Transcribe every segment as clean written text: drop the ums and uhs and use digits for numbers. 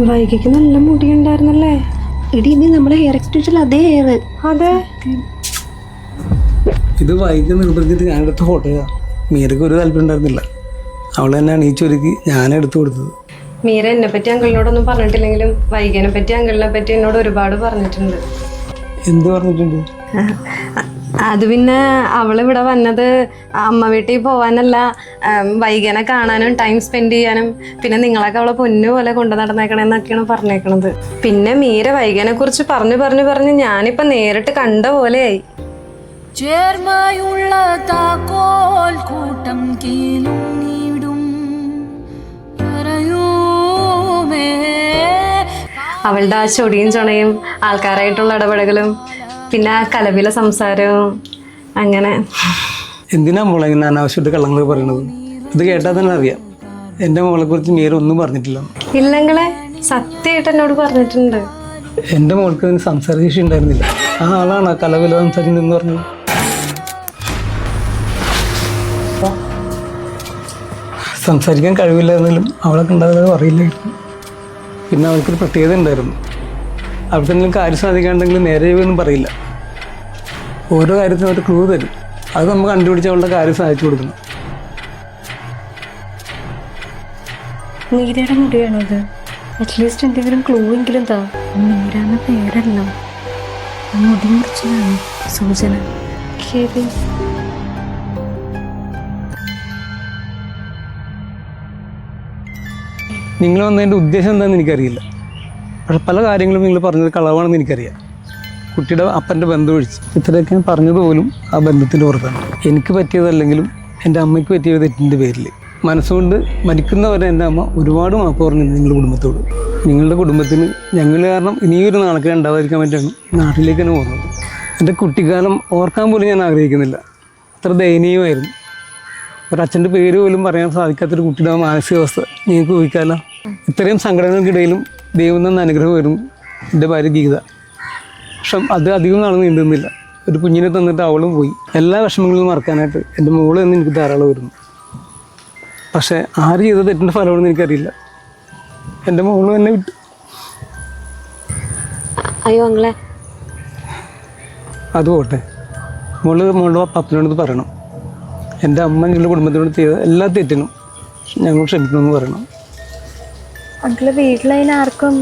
വൈകിക്ക് നല്ല മുടി ഉണ്ടായിരുന്നല്ലേ? ഇടി ഇത് നമ്മുടെ ഹെയർ എക്സ്റ്റൻഷൻ അതേ ഹെയർ. അതെ, ഇത് വൈകി നിർബന്ധിച്ചിട്ട് ഞാനെടുത്ത ഫോട്ടോയാ. മീരക്ക് ഒരു താല്പര്യം ഉണ്ടായിരുന്നില്ല. അവൾ തന്നെ അണിയിച്ചൊരുക്കി ഞാനെടുത്തു കൊടുത്തത്. മീര എന്നെ പറ്റി അങ്കിളിനോടൊന്നും പറഞ്ഞിട്ടില്ലെങ്കിലും വൈകിനെ പറ്റി അങ്കിളിനെ പറ്റി എന്നോട് ഒരുപാട് പറഞ്ഞിട്ടുണ്ട്. എന്ത് പറഞ്ഞിട്ടുണ്ട്? അത് പിന്നെ അവളിവിടെ വന്നത് അമ്മ വീട്ടിൽ പോവാനല്ല, വൈകിനെ കാണാനും ടൈം സ്പെൻഡ് ചെയ്യാനും, പിന്നെ നിങ്ങളൊക്കെ അവളെ പൊന്നു പോലെ കൊണ്ടു നടന്നേക്കണെന്നൊക്കെയാണ് പറഞ്ഞേക്കണത്. പിന്നെ മീര വൈകിനെ കുറിച്ച് പറഞ്ഞ് ഞാനിപ്പോ നേരിട്ട് കണ്ട പോലെയായി. ചേർമയുള്ള താക്കോൽ കൂട്ടം കീലും നീടും പറയൂമേ. അവളുടെ ആ ചൊടിയും ചുണയും ആൾക്കാരായിട്ടുള്ള ഇടപെടലും പിന്നെ ആ കലപില സംസാരവും അങ്ങനെ. എന്തിനാ മോളെ ഇങ്ങനെ അനാവശ്യമായിട്ട് കള്ളങ്ങൾ പറയണത്? ഇത് കേട്ടാൽ തന്നെ അറിയാം എൻ്റെ മോളെ കുറിച്ച് മീര ഒന്നും പറഞ്ഞിട്ടില്ല. ഇല്ലെങ്കിലേ സത്യമായിട്ട് എന്നോട് പറഞ്ഞിട്ടുണ്ട്. എൻ്റെ മോൾക്ക് അതിന് സംസാരശേഷി ഉണ്ടായിരുന്നില്ല. ആ ആളാണ് ആ കലവില സംസാരിക്കുന്നതെന്ന് പറഞ്ഞത്. സംസാരിക്കാൻ കഴിവില്ലായിരുന്നാലും അവളൊക്കെ ഉണ്ടാകുന്നത് അറിയില്ലായിരുന്നു. പിന്നെ അവൾക്കൊരു പ്രത്യേകത ഉണ്ടായിരുന്നു. അവൾക്ക് എന്തെങ്കിലും കാര്യം സാധിക്കാണ്ടെങ്കിൽ നേരെ ഒന്നും പറയില്ല. ഓരോ കാര്യത്തിനും ഒരു ക്ലൂ തരും. അത് നമുക്ക് കണ്ടുപിടിച്ച് അവളുടെ കാര്യം സാധിച്ചു കൊടുക്കണം. മീരയുടെ മുടിയാണോ ഇത്? അറ്റ്ലീസ്റ്റ് എന്തെങ്കിലും ക്ലൂ എങ്കിലും താ. മീരാന്ന പേരല്ല, മുടി മുറിച്ചതാണ് സൂചന. നിങ്ങൾ വന്നതിൻ്റെ ഉദ്ദേശം എന്താണെന്ന് എനിക്കറിയില്ല. പക്ഷെ പല കാര്യങ്ങളും നിങ്ങൾ പറഞ്ഞത് കളവാണെന്ന് എനിക്കറിയാം. കുട്ടിയുടെ അപ്പൻ്റെ ബന്ധം ഒഴിച്ച് ഇത്രയൊക്കെ ഞാൻ പറഞ്ഞത് പോലും ആ ബന്ധത്തിൻ്റെ പുറത്താണ്. എനിക്ക് പറ്റിയതല്ലെങ്കിലും എൻ്റെ അമ്മയ്ക്ക് പറ്റിയ തെറ്റിൻ്റെ പേരിൽ മനസ്സുകൊണ്ട് മരിക്കുന്നവരെ എൻ്റെ അമ്മ ഒരുപാട് മാപ്പ് പറഞ്ഞിരുന്നു നിങ്ങളുടെ കുടുംബത്തോട്. നിങ്ങളുടെ കുടുംബത്തിന് ഞങ്ങൾ കാരണം ഇനിയൊരു നാളൊക്കെ ഉണ്ടാവാതിരിക്കാൻ വേണ്ടിയാണ് നാട്ടിലേക്ക് തന്നെ പോകുന്നത്. എൻ്റെ കുട്ടിക്കാലം ഓർക്കാൻ പോലും ഞാൻ ആഗ്രഹിക്കുന്നില്ല. അത്ര ദയനീയമായിരുന്നു. ഒരച്ഛൻ്റെ പേര് പോലും പറയാൻ സാധിക്കാത്തൊരു കുട്ടിയുടെ മാനസികാവസ്ഥ നിങ്ങൾക്ക് ഊഹിക്കാമല്ലോ. ഇത്രയും സങ്കടങ്ങൾക്കിടയിലും ദൈവം തന്ന അനുഗ്രഹമായിരുന്നു എൻ്റെ ഭാര്യ ഗീത. പക്ഷെ അത് അധികം നാൾ നീണ്ടുന്നില്ല. ഒരു കുഞ്ഞിനെ തന്നിട്ട് അവളും പോയി. എല്ലാ വിഷമങ്ങളും മറക്കാനായിട്ട് എൻ്റെ മോള് തന്നെ എനിക്ക് ധാരാളം വരുന്നു. പക്ഷേ ആര് ചെയ്ത തെറ്റിൻ്റെ ഫലമാണെന്ന് എനിക്കറിയില്ല. എൻ്റെ മോള് എന്നെ വിട്ടു. അയ്യോ അങ്ങളെ, അത് പോട്ടെ. മോളുടെ പപ്പനോട് പറയണം, എൻ്റെ അമ്മ ഞങ്ങളുടെ കുടുംബത്തിനോട് ചെയ്ത എല്ലാ തെറ്റിനും ഞങ്ങൾ ക്ഷമിക്കണമെന്ന് പറയണം. അങ്കിള് വീട്ടിലതിന് ആർക്കും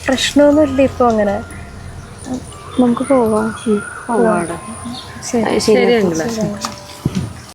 പ്രശ്നമൊന്നുമില്ല ഇപ്പോൾ. അങ്ങനെ നമുക്ക് പോവാം. ശരി.